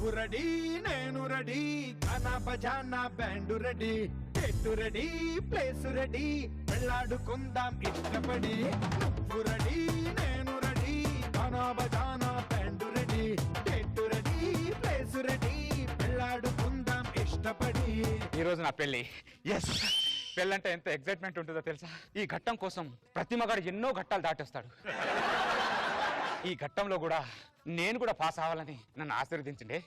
నువ్వు రెడీ నేను రెడీ గానా బజానా band ready చెట్టు రెడీ ప్లేస్ రెడీ వెళ్ళాడుకుందాం ఇష్టపడి నువ్వు రెడీ నేను రెడీ గానా బజానా బ్యాండ్ రెడీ చెట్టు రెడీ ప్లేస్ రెడీ వెళ్ళాడుకుందాం ఇష్టపడి. ఈ రోజు నా పెళ్లి. ఎస్, పెళ్ళంటే ఎంత ఎక్సైట్మెంట్ ఉంటుందో తెలుసా? ఈ ఘట్టం కోసం ప్రతి మగాడు ఎన్నో ఘట్టాలు దాటేస్తాడు. ఈ ఘట్టంలో కూడా నేను కూడా పాస్ అవ్వాలని నన్ను ఆశీర్వదించండి.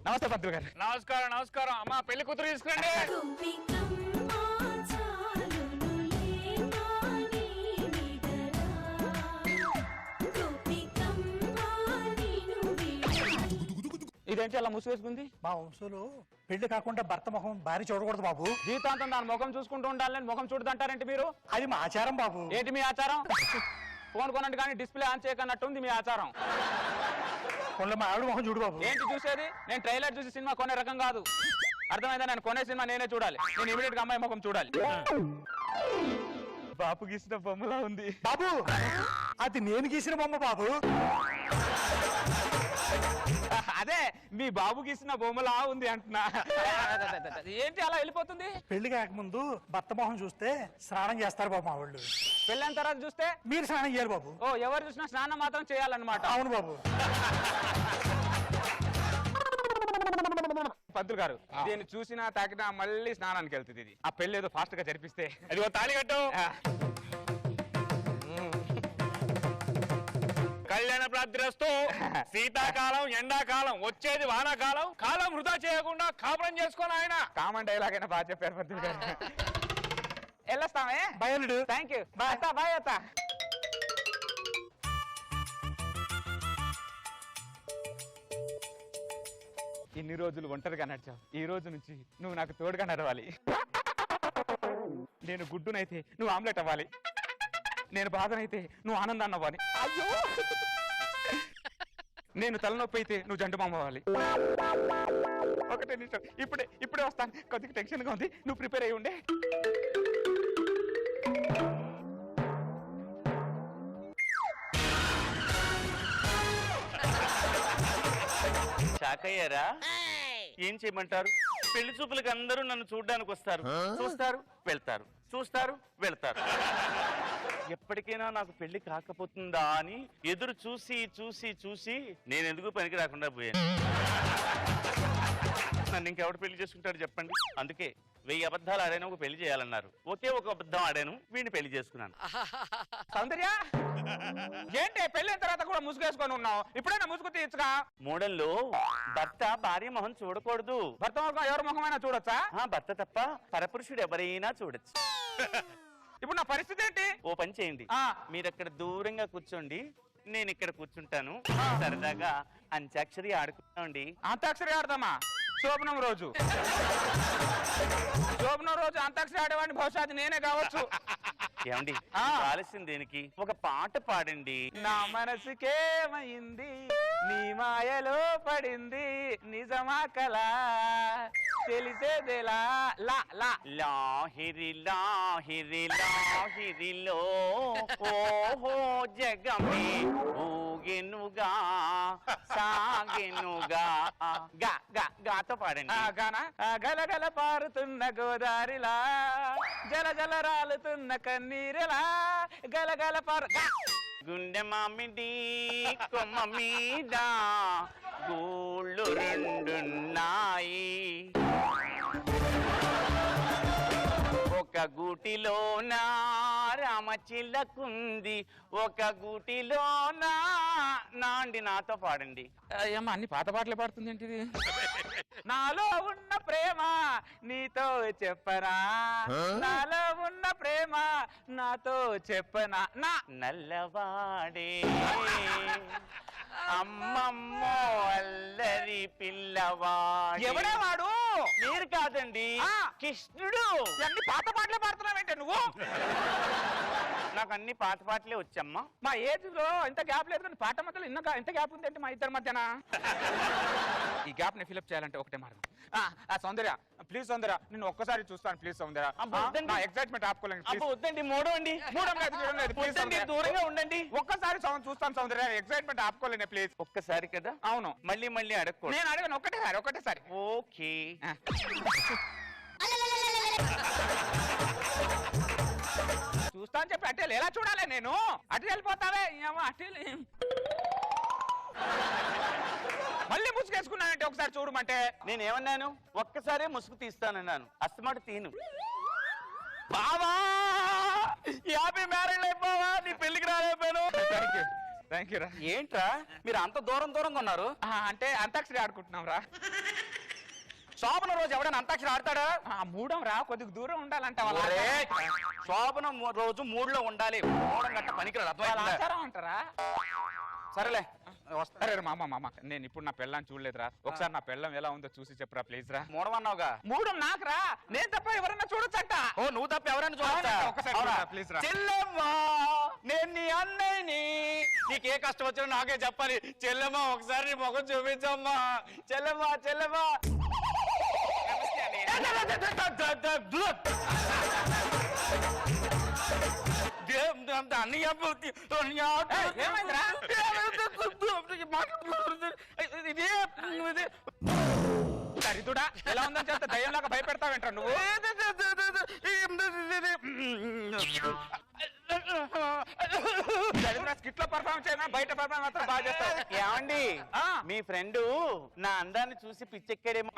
నమస్తే పంతులు గారు. నమస్కారం నమస్కారం. అమ్మా పెళ్లి కూతురు తీసుకురండి. ఇదేంటి అలా ముసుగేసుకుంది? మా వంశంలో పెళ్లి కాకుండా భర్త ముఖం భార్య చూడకూడదు బాబు. జీవితాంతం దాని ముఖం చూసుకుంటూ ఉండాలని ముఖం చూడదంటారేంటి మీరు? అది మా ఆచారం బాబు. ఏంటి మీ ఆచారం? ఫోన్ కొనండి కానీ డిస్ప్లే ఆన్ చేయకన్నట్టుంది మీ ఆచారం. కొండ మా ఆవిడ ముఖం చూడు బాబు. ఏంటి చూసేది? నేను ట్రైలర్ చూసి సినిమా కొనే రకం కాదు, అర్థమైందా? నేను కొనే సినిమా నేనే చూడాలి. నేను ఇమీడియట్ గా అమ్మాయి ముఖం చూడాలి. బాపు గీసిన బొమ్మలా ఉంది బాబు. అది నేను గీసిన బొమ్మ బాబు. అదే మీ బాబు గీసిన బొమ్మలా ఉంది అంటున్నా. ఏంటి అలా వెళ్ళిపోతుంది? పెళ్లి కాకముందు భర్త మొహం చూస్తే స్నానం చేస్తారు బాబు మా వాళ్ళు. పెళ్ళైన తర్వాత చూస్తే మీరు స్నానం చేయాలి బాబు. ఓ, ఎవరు చూసినా స్నానం మాత్రం చేయాలన్నమాట. అవును బాబు. పంతులు గారు, దీన్ని చూసినా తాకినా మళ్ళీ స్నానానికి వెళ్తుంది. ఇది ఆ పెళ్లి ఏదో ఫాస్ట్ గా జరిపిస్తే. అదిగో తాళి కట్టు. కళ్యాణ ప్రాప్తిరస్తు. శీతాకాలం ఎండాకాలం వచ్చేది వానాకాలం. కాలం వృధా చేయకుండా కాపురం చేసుకొని ఆయన. కామన్ డైలాగ్ అయినా బాగా చెప్పారు పంతులు గారు. వెళ్ళొస్తామే. బయలుడు. Thank you. బాయ్ అత్త. ఇన్ని రోజులు ఒంటరిగా నడిచావు, ఈ రోజు నుంచి నువ్వు నాకు తోడుగా నడవాలి. నేను గుడ్డునైతే నువ్వు ఆమ్లెట్ అవ్వాలి, నేను బాధనైతే నువ్వు ఆనందాన్ని అవ్వాలి. అయ్యో, నేను తలనొప్పి అయితే నువ్వు జంటు మామ అవ్వాలి. ఒకటే నిమిషం, ఇప్పుడే వస్తాను. కొద్దిగా టెన్షన్ గా ఉంది, నువ్వు ప్రిపేర్ అయ్యి ఉండే. షాక్ అయ్యారా? ఏం చేయమంటారు? పెళ్లి చూపులకి అందరూ నన్ను చూడ్డానికి వస్తారు, చూస్తారు వెళ్తారు, చూస్తారు వెళ్తారు. ఎప్పటికైనా నాకు పెళ్లి కాకపోతుందా అని ఎదురు చూసి చూసి చూసి నేను ఎందుకు పనికి రాకుండా పోయాను. నన్ను ఇంకెవడు పెళ్లి చేసుకుంటాడు చెప్పండి? అందుకే 1000 అబద్ధాలు ఆడాను, ఒక పెళ్లి చేయాలన్నారు. ఒకే ఒక అబద్ధం ఆడాను, వీడిని పెళ్లి చేసుకున్నాను. సౌందర్య, ఏంటి పెళ్ళైన తర్వాత కూడా ముసుగేసుకొని ఉన్నావు? ఇప్పుడైనా ముసుగు తీయచ్చుగా. మోడల్లో భర్త భార్య మొహం చూడకూడదు. భర్త ముఖం ఎవరి ముఖమైనా చూడొచ్చా? భర్త తప్ప పరపురుషుడు ఎవరైనా చూడొచ్చు. ఇప్పుడు నా పరిస్థితి ఏంటి? ఓ పని చేయండి, మీరు అక్కడ దూరంగా కూర్చోండి, నేను ఇక్కడ కూర్చుంటాను. సరదాగా అంత్యాక్షరి ఆడుకుంటామండి. అంతాక్షరి ఆడదామా? శోభనం రోజు అంతాక్షరి ఆడేవాడిని బహుశా అది నేనే కావచ్చు. ఏమండి ఆలస్యం దేనికి? ఒక పాట పాడండి. నా మనసుకేమైంది, నీ మాయలో పడింది, నిజమా కలా తెలిసేదేలా. లాహిరి లాహిరి లాహిరిలో ఓహో జగమే ఊగెనుగా సాగెనుగా. గాతో పాడండి. గానా? గలగల పారుతున్న గోదారిలా, జల జల రాలుతున్న కన్నీరులా, గలగల పారు. గుండె మామిడి కొమ్మ మీద గూళ్ళు రెండున్నాయి, ఒక గూటిలోన రామచిల్లకుంది, ఒక గూటిలోన నాండి. నాతో పాడండి. అమ్మా, అన్ని పాత పాటలే పాడుతుంది ఏంటిది? నాలో ఉన్న ప్రేమ నీతో చెప్పనా, నాలో ఉన్న ప్రేమ నాతో చెప్పనా. నా నల్లవాడే అమ్మమ్మో అల్లరి పిల్లవాడు. ఎవడే వాడు? మీరు కాదండి, కృష్ణుడు. అన్ని పాత పాటలే పాడుతున్నావేంటే నువ్వు? నాకు నాకు అన్ని పాత పాటలే వచ్చమ్మా. మా ఏజ్ లో ఇంత గ్యాప్ లేదు కానీ పాట మధ్యలో ఇంత గ్యాప్ ఉంది అంటే మా ఇద్దరి మధ్యన. ఈ గ్యాప్ ని ఫిల్అప్ చేయాలంటే ఒకటే మార్గం. సౌందర్య ప్లీజ్ సౌందర్య నిన్ను ఒక్కసారి చూస్తాను ప్లీజ్ సౌందర్య. నా ఎక్సైట్మెంట్ ఆపుకోలేను. వద్దండి, మూడండి. దూరంగా ఉండండి. ఒక్కసారి చూస్తాను సౌందర్య, ఎక్సైట్మెంట్ ఆపుకోలేను ప్లీజ్. ఒక్కసారి కదా? అవును. మళ్ళీ మళ్ళీ అడగకూడదు. నేను అడగను, ఒకటేసారి. ఓకే. చూస్తా అని చెప్పి అటు ఎలా చూడాలి నేను? అటు వెళ్ళిపోతావే అటు మళ్ళీ ముసుగేసుకున్నానంటే ఒకసారి చూడమంటే. నేనేమన్నాను? ఒక్కసారే ముసుగు తీస్తానన్నాను, అస్తమాట తీను. బావా 50 మ్యారేజ్ అయిపోవా, నీ పెళ్లికి రాలేకపోయాను. థ్యాంక్ యూ రా. ఏంట్రా మీరు అంత దూరంగా ఉన్నారు? అంటే అంతాక్షరి ఆడుకుంటున్నాం రా. శోభన రోజు ఎవడైనా అంతాక్షరి ఆడతాడా? మూడం రా, కొద్దిగా దూరం ఉండాలంట. శోభన రోజు మూడులో ఉండాలి. మూడం గట్ట పనికిరాదు. ఆచారం అంటారా? సరేలే వస్తారే మామ. నేను ఇప్పుడు నా పెళ్ళాన్ని చూడలేదురా. ఒకసారి నా పెళ్ళం ఎలా ఉందో చూసి చెప్పరా ప్లీజ్ రా. మూడమన్నావుగా? మూడం నాకు రా, నేను తప్ప ఎవరన్నా చూడొచ్చంట. ఓ నువ్వు తప్ప ఎవరైనా చూడొచ్చా? ప్లీజ్ రా. చెల్లెమ్మా నేను నీ అన్నయ్యని, నీకే కష్టం వచ్చినా నాకే చెప్పాలి. చెల్లెమ్మా ఒకసారి నీ ముఖం చూపించమ్మా. చెల్లెమ్మా చెల్లెమ్మా. దరిద్రుడా, ఎలా ఉందని చెప్తే దయ్యంలాగా భయపెడతావేంట్రా నువ్వు? స్కిట్ లో పర్ఫార్మ్ చేయనా, బయట పర్ఫార్మ్ మాత్రం బాగా చేస్తావు. ఏమండి మీ ఫ్రెండ్ నా అందాన్ని చూసి పిచ్చెక్కాడేమో.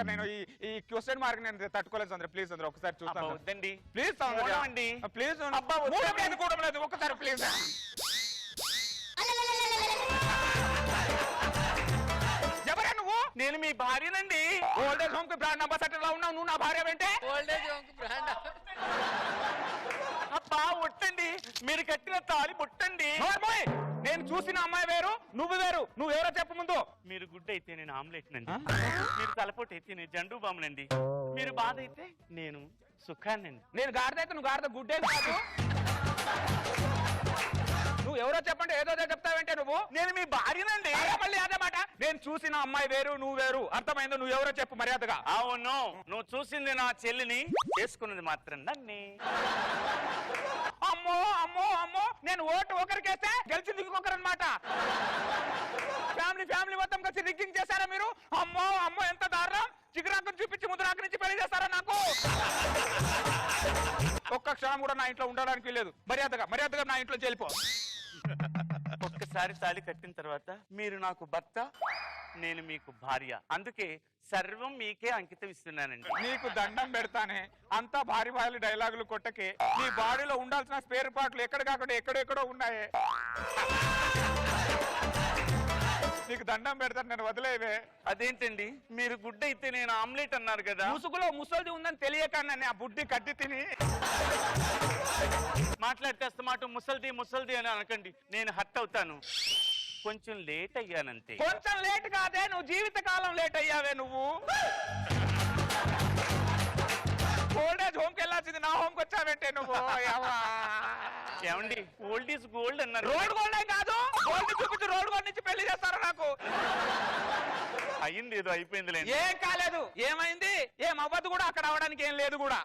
నేను ఈ క్వశ్చన్ మార్క్ నేను తట్టుకోలేదు సౌందర్య. ప్లీజ్ సౌందర్య ఒకసారి చూస్తాను. వద్దండి ప్లీజ్ సౌందర్య అండి. ప్లీజ్ లేదు ఒకసారి ప్లీజ్. ఎవరా నువ్వు? నేను మీ భార్యనండి. ఓల్డేజ్ హోమ్ కి బ్రాండ్ అంబాసిడర్ లా ఉన్నావు, నువ్వు నా భార్య వెంటే? అబ్బా ఒట్టండి, మీరు కట్టిన తాళి ముట్టండి. నేను చూసిన అమ్మాయి వేరు, నువ్వు వేరు. నువ్వెవరో చెప్పు ముందు. మీరు గుడ్డ అయితే నేను ఆమ్లెట్ నండి, మీరు తలపోటు అయితే నేను జండు బామునండి, మీరు బాధ అయితే నేను సుఖాన్నండి. నేను గాడిద అయితే నువ్వు గాడిద గుడ్డే కాదు. నువ్వు ఎవరో చెప్పండి, ఏదో చెప్తావంటే నువ్వు. నేను మీ భార్యనండి. మళ్ళీ అదే మాట. నేను చూసిన అమ్మాయి వేరు, నువ్వు వేరు. అర్థమైందో? నువ్వు ఎవరో చెప్పు మర్యాదగా. అవును, నువ్వు చూసింది నా చెల్లిని, చేసుకున్నది మాత్రం నన్ను. అమ్మో అమ్మో అమ్మో, నేను ఓటు ఒకరికేస్తే గెలిచింది ఇంకొకరన్నమాట. ఫ్యామిలీ మొత్తం కలిసి రిగ్గింగ్ చేశారా మీరు? అమ్మో అమ్మో ఎంత దారుణం. చిగురాకు చూపించి ముద్రాకు నుంచి పెళ్లి చేస్తారా నాకు? ఒక్క క్షణం కూడా నా ఇంట్లో ఉండడానికి లేదు. మర్యాదగా నా ఇంట్లో వెళ్ళిపో. ఒక్కసారి తాళి కట్టిన తర్వాత మీరు నాకు భర్త, నేను మీకు భార్య. అందుకే సర్వం మీకే అంకితం ఇస్తున్నానండి. నీకు దండం పెడతానే, అంతా భారీ డైలాగులు కొట్టకే. నీ బాడీలో ఉండాల్సిన స్పేర్ పార్ట్లు ఎక్కడ కాకుండా ఎక్కడెక్కడో ఉన్నాయే. నీకు దండం పెడతాను, నేను వదిలేవే. అదేంటండి మీరు గుడ్డ అయితే నేను ఆమ్లెట్ అన్నారు కదా? ముసుగులో ముసల్ది ఉందని తెలియక ఆ బుడ్డి కట్టి తిని మాట్లాడితే మాట ముసల్ది అని అనకండి, నేను హర్ట్ అవుతాను. కొంచెం లేట్ అయ్యానంతే. కొంచెం లేట్ కాదే, నువ్వు జీవితకాలం లేట్ అయ్యావే. నువ్వు ఓల్డేజ్ హోమ్ కి వెళ్ళాల్సింది నా హోమ్ కి వచ్చావంటే నువ్వు. ఏమండి ఓల్డ్ ఈజ్ గోల్డ్ అన్నారు. రోడ్ గోల్డే కాదు, గోల్డ్ చూపించి రోడ్ గోల్డ్ నుంచి పెళ్లి చేస్తారా నాకు? అయింది, ఏదో అయిపోయింది. ఏం కాలేదు. ఏమైంది? ఏం అవ్వదు కూడా, అక్కడ అవడానికి ఏం లేదు కూడా.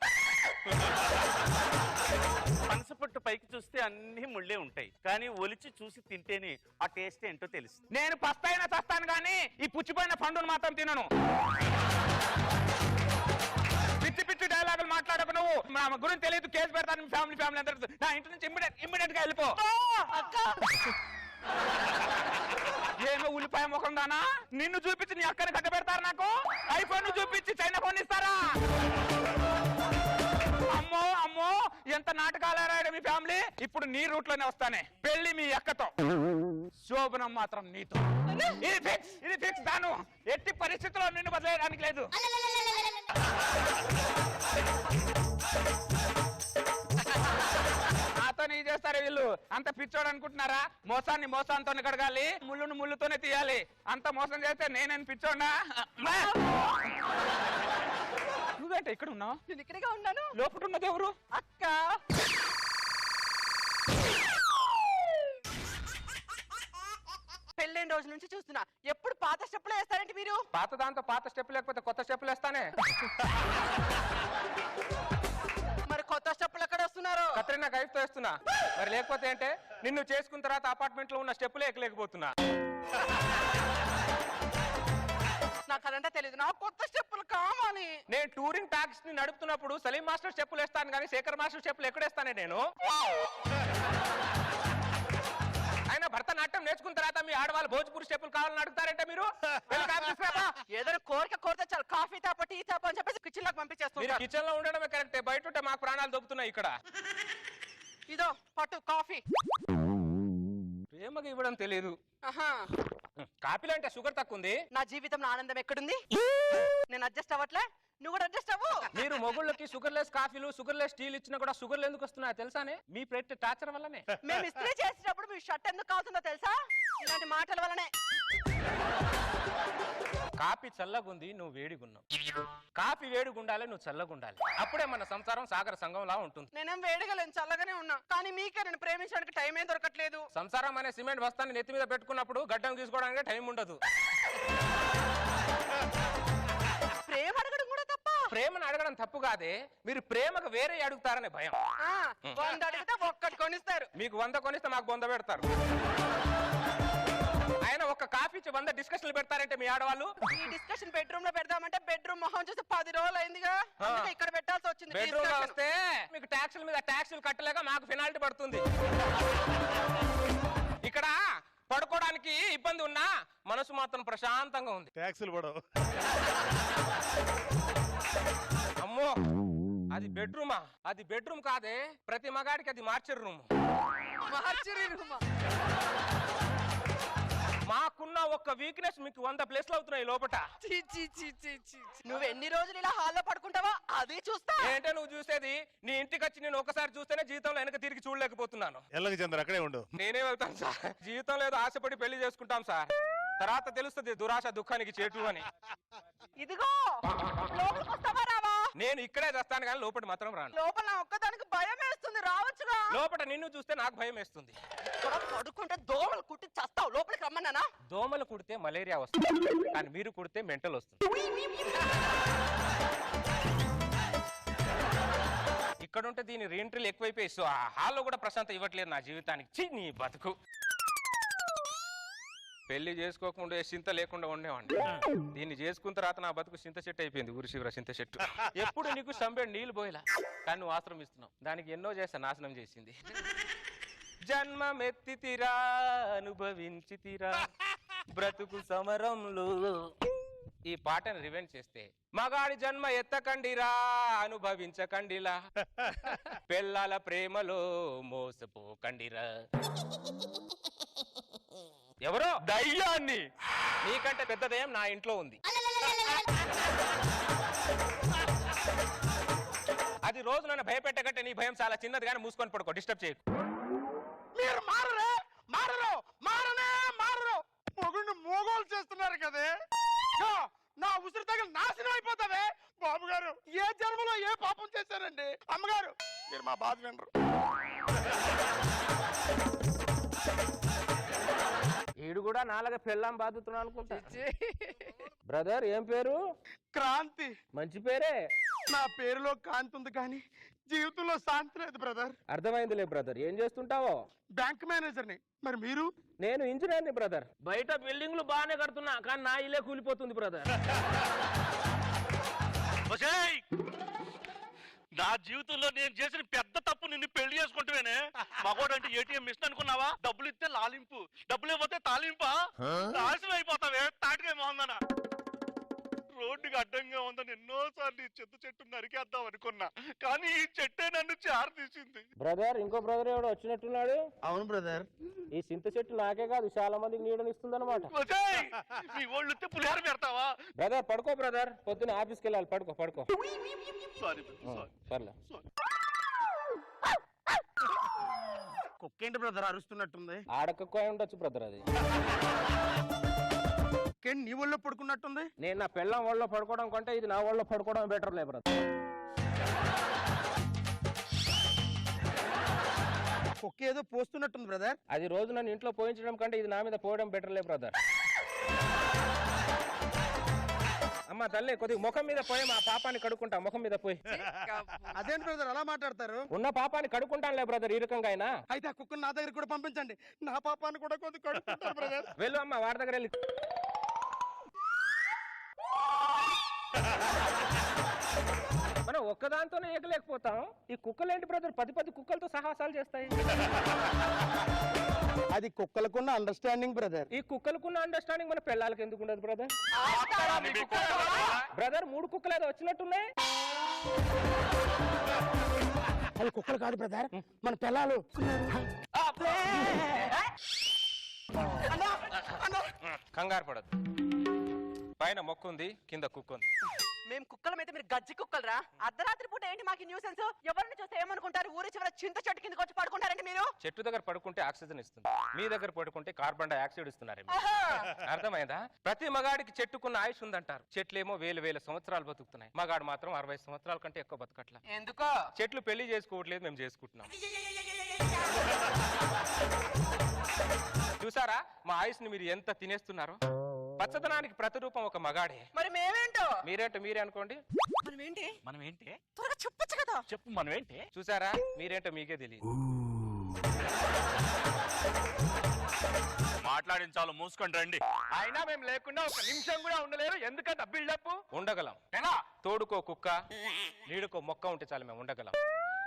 మనసు పట్టు పైకి చూస్తే అన్ని ముళ్ళే ఉంటాయి, కానీ ఒలిచి చూసి తింటేనే ఆ టేస్ట్ ఏంటో తెలుస్తుంది. నేను పస్తైనా చస్తాను కానీ ఈ పుచ్చిపోయిన పండును మాత్రం తినను. పిచ్చి డైలాగులు మాట్లాడకు నువ్వు. మా గురించి తెలియదు, కేసు పెడతాను. ఫ్యామిలీ అందరూ నా ఇంటి నుంచి ఇమ్మీడియట్ గా వెళ్ళిపో. ఏమో ఉల్లిపాయ ముఖం దానా, నిన్ను చూపించి నీ అక్కని కట్ట పెడతారు నాకు. ఐఫోన్ చూపించి చైనా ఫోన్ ఇస్తారా? అమ్మో ఎంత నాటకాలు రాయడం మీ ఫ్యామిలీ. ఇప్పుడు నీ రూట్ లోనే వస్తానే. పెళ్లి మీ అక్కతో, శోభనం మాత్రం నీతో. ఇది ఫిక్స్ దాను. ఎట్టి పరిస్థితుల్లో నిన్ను బదిలేయడానికి లేదు. నాతో నీ చేస్తారు వీళ్ళు. అంత పిచ్చోడు అనుకుంటున్నారా? మోసాంతో కడగాలి, ముళ్ళుతోనే తీయాలి. అంత మోసం చేస్తే నేనేం పిచ్చోడా? ఇక్కడ ఉన్నావా? నేను ఇక్కడగా ఉన్నాను. లోపల ఉన్నది ఎవరు? అక్క పెళ్ళైన రోజు నుంచి చూస్తున్నా, ఎప్పుడు పాత స్టెప్పులు వేస్తారంటే మీరు. పాత దాంతో పాత స్టెప్ లేకపోతే కొత్త స్టెప్పులు వేస్తానే. మరి కొత్త స్టెప్పులు ఎక్కడ వస్తున్నారు? కత్రినా కైఫ్తో వేస్తున్నా. మరి లేకపోతే అంటే నిన్ను చేసుకున్న తర్వాత అపార్ట్మెంట్ లో ఉన్న స్టెప్పులే ఎక్కలేకపోతున్నా. నాకు అదంతా తెలియదు, నాకు కొత్త స్టెప్పులు కావాలి. నేను టూరింగ్ టాక్సీ ని నడుపుతున్నప్పుడు సలీం మాస్టర్ స్టెప్పులు వేస్తాను కానీ శేఖర్ మాస్టర్ స్టెప్పులు ఎక్కడేస్తానే నేను. ఆయన భరతనాట్యం నేర్చుకున్న తర్వాత మీ ఆడవాళ్ళు భోజ్పూరి స్టెప్పులు కావాలని అడుగుతారంటే మీరు. ఏదైనా కోరిక కోరితే చాలు, కాఫీ తాప టీ తాప అని చెప్పేసి కిచెన్ లోకి పంపించేస్తున్నారు. కిచెన్ లో ఉండడమే కరెక్టే, బయట ఉంటే మాకు ప్రాణాలు దొబ్బుతున్నాయి ఇక్కడ. ఇదో పట్టు కాఫీ. ప్రేమగా ఇవ్వడం తెలియదు. ఆహా, కాఫీలో అంటే షుగర్ తక్కువ ఉంది. నా జీవితంలో ఆనందం ఎక్కడుంది? నేను అడ్జస్ట్ అవ్వట్లే, నువ్వు కూడా అడ్జస్ట్ అవ్వు. మీరు మొగుళ్ళకి షుగర్ లెస్ కాఫీలు షుగర్ లెస్ టీలు ఇచ్చినా కూడా షుగర్లు ఎందుకు వస్తున్నాయో తెలుసానే? మీ ప్లేట్ టార్చర్ వల్లనే. మేము ఇస్త్రీ చేసేటప్పుడు మీ షర్ట్ ఎందుకు కావుతుందో తెలుసా? ఇలాంటి మాటల వల్లనే. కాఫీ చల్లగుంది, నువ్వు వేడిగున్నావు. కాఫీ వేడిగుండాలి, నువ్వు చల్లగుండాలి. అప్పుడే మన సంసారం సాగర సంఘంలా ఉంటుంది. నేనేం వేడిగా లేను, చల్లగానే ఉన్నా. కానీ మీకే నేను ప్రేమించడానికి టైం ఏం దొరకట్లేదు. సంసారం అనే సిమెంట్ బస్తాన్ని నెత్తి మీద పెట్టుకున్నప్పుడు గడ్డం తీసుకోవడానికి టైం ఉండదు. ప్రేమ అడగడం కూడా తప్ప. ప్రేమను అడగడం తప్పు కాదే, మీరు ప్రేమకు వేరే అడుగుతారనే భయం. 100 అడిగితే ఒక్కటి కొనిస్తారు. మీకు 100 కొనిస్తే మాకు 100 పెడతారు. ఆయన ఒక కాఫీ ఇచ్చి 100 డిస్కషన్లు పెడతారంటే మీ ఆడవాళ్ళు. ఈ డిస్కషన్ బెడ్రూమ్ లో పెడదామంటే బెడ్రూమ్ మొహం చూసి 10 రోజులు అయిందిగా. అందుకే ఇక్కడ పెట్టాల్సి వచ్చింది. బెడ్రూమ్ లో వస్తే మీకు ట్యాక్సుల మీద ట్యాక్సులు కట్టలేక మాకు పెనాల్టీ పడుతుంది. ఇక్కడ పడుకోవడానికి ఇబ్బంది ఉన్నా మనసు మాత్రం ప్రశాంతంగా ఉంది. ట్యాక్సులు పడవు. అమ్మో, అది బెడ్రూమా? అది బెడ్రూమ్ కాదే, ప్రతి మగాడికి అది మార్చర్ రూమ్. మాకున్న ఒక్క వీక్నెస్ మీకు 100 ప్లేస్లు అవుతున్నాయి లోపట. నువ్వు ఎన్ని రోజులు ఇలా హాల్లో పడుకుంటావా అది చూస్తా. ఏంటో నువ్వు చూసేది? నీ ఇంటికి వచ్చి నేను ఒకసారి చూస్తేనే జీవితంలో వెనక తిరిగి చూడలేకపోతున్నాను. ఎల్లకి చంద్ర అక్కడే ఉండు. నేనే వెళ్తాను సార్. జీవితం లేదు, ఆశపడి పెళ్లి చేసుకుంటాం సార్. తర్వాత తెలుస్తుంది దురాశ దుఃఖానికి చేటు అని. ఇదిగో లోపలికి వస్తావా రావా? నేను ఇక్కడే చేస్తాను కానీ లోపల మాత్రం రాను. లోపల నా ఒక్కదానికి భయం వేస్తుంది, రావచ్చుగా. లోపల నిన్ను చూస్తే నాకు భయం వేస్తుంది. ఇక్కడ పడుకుంటే దోమలు కుట్టి చస్తావు. లోపలికి రమ్మన్నానా? దోమలు కుడితే మలేరియా వస్తుంది, కానీ మీరు కుడితే మెంటల్ వస్తుంది. ఇక్కడ ఉంటే దీని రీఎంట్రీలు ఎక్కువైపోయి సో ఆ హాల్లో కూడా ప్రశాంతం ఇవ్వట్లేదు నా జీవితానికి. ఛీ, నీ బతుకు. పెళ్లి చేసుకోకుండా చింత లేకుండా ఉండేవాడిని. దీన్ని చేసుకున్న తర్వాత నా బతుకు చింత చెట్టు అయిపోయింది. ఊరి శివర చింత చెట్టు. ఎప్పుడు నీకు సంబేడు నీళ్లు పోయేలా, కానీ నువ్వు ఆశ్రమం ఇస్తున్నావు. దానికి ఎన్నో చేస్తా, నాశనం చేసింది. జన్మమెత్తి తీరా అనుభవించి తీరా బ్రతుకు సమరంలో. ఈ పాటను రివెంజ్ చేస్తే మగాడి జన్మ ఎత్తకండిరా అనుభవించకండిలా, పెళ్ళాల ప్రేమలో మోసపోకండిరా. ఎవరో దయ్యాన్ని, నీకంటే పెద్ద దయ్యం నా ఇంట్లో ఉంది. అది రోజు నన్ను భయపెట్టకంటే నీ భయం చాలా చిన్నది, కానీ మూసుకొని పడుకో, డిస్టర్బ్ చేయకు. మీరు మారరే, మారరు, మారనే మారరు. మొగుడిని మోగోలు చేస్తున్నారు కదే. నా ఉసిరి తగిలి నాశనం అయిపోతావే. బాబు గారు, ఏ జన్మలో ఏ పాపం చేశారండి? అమ్మగారు, మీరు మా బాధ వినరు. ఈడు కూడా నాలుగ పెళ్ళాం బాధుతున్నాను అనుకుంటా. బ్రదర్ ఏం పేరు? క్రాంతి. మంచి పేరే. నా పేరులో కాంతి ఉంది కానీ జీవితంలో శాంతి లేదు బ్రదర్. అర్థమైందిలే బ్రదర్. ఏం చేస్తుంటావో? బ్యాంక్ మేనేజర్ని. మరి మీరు? నేను ఇంజనీర్ని బ్రదర్. బయట బిల్డింగ్లు బాగానే కడుతున్నా, కానీ నా ఇల్లే కూలిపోతుంది బ్రదర్. నా జీవితంలో నేను చేసిన పెద్ద తప్పు నిన్ను పెళ్లి చేసుకుంటేనే. మగోడంటే ఏటీఎం మిషన్ అనుకున్నావా? డబ్బులు ఇస్తే లాలింపు, డబ్బులు ఇవ్వతే తాలింపా? నాశనం అయిపోతావే తాటికాయ మోహందనా. రోడ్డుకి అడ్డంగా ఉందని ఎన్నోసార్లు ఈ చింత చెట్టు నరికేద్దాం అనుకున్నా, కానీ ఈ చెట్టే నన్ను తీసింది. బ్రదర్, ఇంకో బ్రదర్ ఎవడో వచ్చినట్టున్నాడు. అవును బ్రదర్. ఈ చింత చెట్టు నాకే కాదు చాలా మందికి నీడనిస్తుంది అనమాట. నీ ఒళ్ళు పులిహార పెడతావా? బ్రదర్ పడుకో బ్రదర్, పొద్దున్న ఆఫీస్కి వెళ్ళాలి. పడుకో పడుకో. పర్లే. కుక్కేంటి బ్రదర్ అరుస్తున్నట్టుంది? ఆడకక్కువ ఉండొచ్చు బ్రదర్. అది నీ ఒళ్ళో పడుకున్నట్టుంది. నేను నా పెళ్ళం ఒళ్ళో పడుకోవడం కంటే ఇది నా ఒళ్ళో పడుకోవడం బెటర్ లే బ్రదర్. కుక్క ఏదో పోస్తున్నట్టుంది బ్రదర్. అది రోజు నన్ను ఇంట్లో పోయించడం కంటే ఇది నా మీద పోయడం బెటర్లే బ్రదర్. అమ్మ తల్లి కొద్దిగా ముఖం మీద పోయి మా పాపాన్ని కడుక్కుంటా. ముఖం మీద పోయి. అదేంటి బ్రదర్ అలా మాట్లాడతారు? ఉన్న పాపాన్ని కడుక్కుంటానులే బ్రదర్ ఈ రకంగా అయినా. అయితే ఆ కుక్కను నా దగ్గర కూడా పంపించండి, నా పాపాన్ని కూడా కొద్దిగా కడుక్కుంటారు బ్రదర్. వెళ్ళు అమ్మ వాడి దగ్గర వెళ్ళి. మనం ఒక్కదాంతోనే ఎగలేకపోతాం, ఈ కుక్కలేంటి బ్రదర్ 10 కుక్కలతో సాహసాలు చేస్తాయి. అది కుక్కలకున్న అండర్స్టాండింగ్ బ్రదర్. ఈ కుక్కలకున్న అండర్స్టాండింగ్ మన పిల్లలకి ఎందుకు ఉండదు బ్రదర్? బ్రదర్ 3 కుక్కలు ఏదో వచ్చినట్టున్నాయి. అది కుక్కలు కాదు బ్రదర్, మన పిల్లలు. కంగారు పడద్దు. పైన మొక్కు ఉంది, కింద కుక్క ఉంది. మేము కుక్కలం అయితే మీరు గజ్జి కుక్కలరా? అర్ధరాత్రి పూట ఏంటి మాకు న్యూసెన్స్? ఎవరిని చూస్తే ఏమనుకుంటారు? ఊరి చివర చింత చెట్టు కిందకి వచ్చి పడుకుంటారండి మీరు. చెట్టు దగ్గర పడుకుంటే ఆక్సిజన్ ఇస్తుంది, మీ దగ్గర పడుకుంటే కార్బన్ డైఆక్సైడ్ ఇస్తున్నారు. అర్థమైందా? ప్రతి మగాడికి చెట్టుకున్న ఆయుష్ ఉందంటారు. చెట్లేమో వేల సంవత్సరాలు బతుకుతున్నాయి, మగాడు మాత్రం 60 సంవత్సరాల కంటే ఎక్కువ బతకట్లా. ఎందుకో? చెట్లు పెళ్లి చేసుకోవట్లేదు, మేము చేసుకుంటున్నాం. చూసారా మా ఆయుష్ని మీరు ఎంత తినేస్తున్నారో? పచ్చదనానికి ప్రతిరూపం ఒక మగాడే. మరి మేమేంటో? మీరేంటో మీరే అనుకోండి. మనం ఏంటి త్వరగా చెప్పొచ్చు కదా. చెప్పు మనం ఏంటి? చూసారా మీరేంటో మీకే తెలియదు. మాట్లాడించాలో మూసుకొని రండి. అయినా మేము లేకుండా ఒక నిమిషం కూడా ఉండలేరు. ఎందుకంటే బిల్డప్ ఉండగలం. తోడుకో కుక్క, నీడుకో మొక్క ఉంటే చాలు మేము ఉండగలం.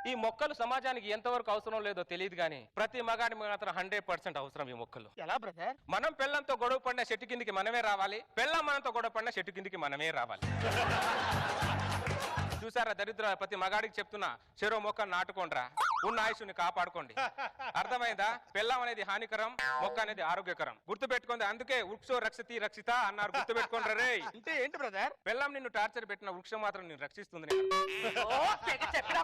ఈ మొక్కలు సమాజానికి ఎంతవరకు అవసరం లేదో తెలియదు కానీ ప్రతి మగాడి మాత్రం 100% అవసరం ఈ మొక్కలు. ఎలా బ్రదర్? మనం పెళ్ళంతో గొడవ పడిన చెట్టు కిందికి మనమే రావాలి, పెళ్ళం మనతో గొడవ పడిన చెట్టు కిందికి మనమే రావాలి. చూసారా దరిద్ర, ప్రతి మగాడికి చెప్తున్నా, చెరో మొక్క నాటుకోండ్రా, ఉన్న ఆయుష్ని కాపాడుకోండి. అర్థమైందా? పెళ్ళం అనేది హానికరం, మొక్క అనేది ఆరోగ్యకరం. గుర్తు పెట్టుకోండి. అందుకే వృక్షో రక్షతి రక్షిత అన్నారు. గుర్తు పెట్టుకోండి రే. అంటే ఏంటి బ్రదర్? పెళ్ళం నిన్ను టార్చర్ పెట్టిన వృక్షం మాత్రం నిన్ను రక్షిస్తుంది. చెప్పినా